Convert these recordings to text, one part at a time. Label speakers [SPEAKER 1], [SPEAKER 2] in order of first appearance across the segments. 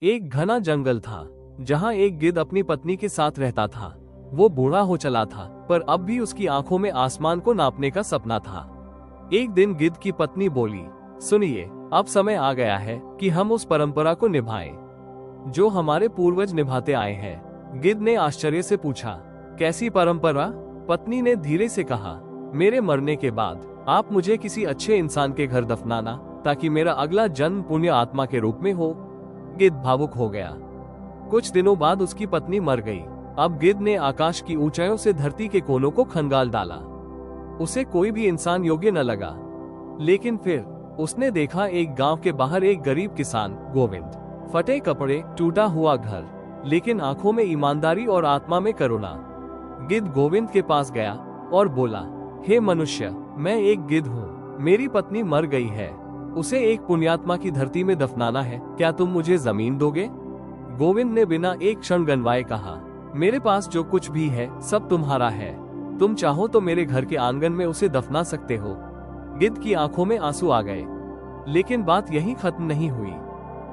[SPEAKER 1] एक घना जंगल था जहां एक गिद्ध अपनी पत्नी के साथ रहता था। वो बूढ़ा हो चला था, पर अब भी उसकी आंखों में आसमान को नापने का सपना था। एक दिन गिद्ध की पत्नी बोली, सुनिए, अब समय आ गया है कि हम उस परंपरा को निभाएं जो हमारे पूर्वज निभाते आए हैं। गिद्ध ने आश्चर्य से पूछा, कैसी परंपरा? पत्नी ने धीरे से कहा, मेरे मरने के बाद आप मुझे किसी अच्छे इंसान के घर दफनाना, ताकि मेरा अगला जन्म पुण्य आत्मा के रूप में हो। गिद्ध भावुक हो गया। कुछ दिनों बाद उसकी पत्नी मर गई। अब गिद्ध ने आकाश की ऊंचाइयों से धरती के कोनों को खंगाल डाला। उसे कोई भी इंसान योग्य न लगा। लेकिन फिर उसने देखा एक गांव के बाहर एक गरीब किसान गोविंद, फटे कपड़े, टूटा हुआ घर, लेकिन आंखों में ईमानदारी और आत्मा में करुणा। गिद्ध गोविंद के पास गया और बोला, हे मनुष्य, मैं एक गिद्ध हूँ। मेरी पत्नी मर गई है, उसे एक पुण्यात्मा की धरती में दफनाना है। क्या तुम मुझे जमीन दोगे? गोविंद ने बिना एक क्षण गनवाए कहा, मेरे पास जो कुछ भी है सब तुम्हारा है। तुम चाहो तो मेरे घर के आंगन में उसे दफना सकते हो। गिद्ध की आंखों में आंसू आ गए। लेकिन बात यहीं खत्म नहीं हुई।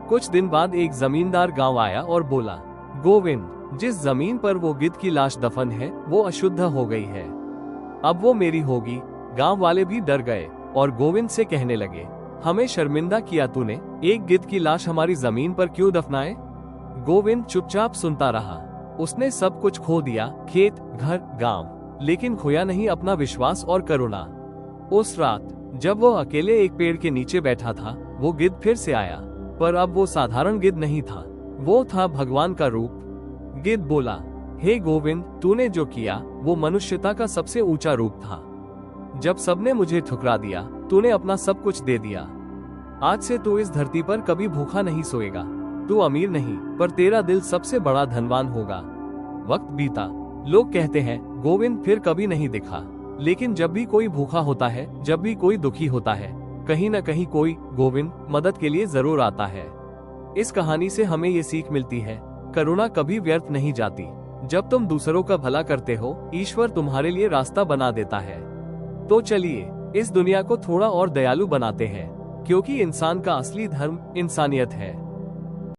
[SPEAKER 1] कुछ दिन बाद एक जमींदार गांव आया और बोला, गोविंद, जिस जमीन पर वो गिद्ध की लाश दफन है वो अशुद्ध हो गई है, अब वो मेरी होगी। गांव वाले भी डर गए और गोविंद से कहने लगे, हमें शर्मिंदा किया तूने, एक गिद्ध की लाश हमारी जमीन पर क्यों दफनाए? गोविंद चुपचाप सुनता रहा। उसने सब कुछ खो दिया, खेत, घर, गांव, लेकिन खोया नहीं अपना विश्वास और करुणा। उस रात जब वो अकेले एक पेड़ के नीचे बैठा था, वो गिद्ध फिर से आया, पर अब वो साधारण गिद्ध नहीं था, वो था भगवान का रूप। गिद्ध बोला, हे गोविंद, तूने जो किया वो मनुष्यता का सबसे ऊंचा रूप था। जब सबने मुझे ठुकरा दिया, तूने अपना सब कुछ दे दिया। आज से तू इस धरती पर कभी भूखा नहीं सोएगा। तू अमीर नहीं, पर तेरा दिल सबसे बड़ा धनवान होगा। वक्त बीता। लोग कहते हैं गोविंद फिर कभी नहीं दिखा, लेकिन जब भी कोई भूखा होता है, जब भी कोई दुखी होता है, कहीं न कहीं कोई गोविंद मदद के लिए जरूर आता है। इस कहानी से हमें ये सीख मिलती है, करुणा कभी व्यर्थ नहीं जाती। जब तुम दूसरों का भला करते हो, ईश्वर तुम्हारे लिए रास्ता बना देता है। तो चलिए इस दुनिया को थोड़ा और दयालु बनाते हैं, क्योंकि इंसान का असली धर्म इंसानियत है।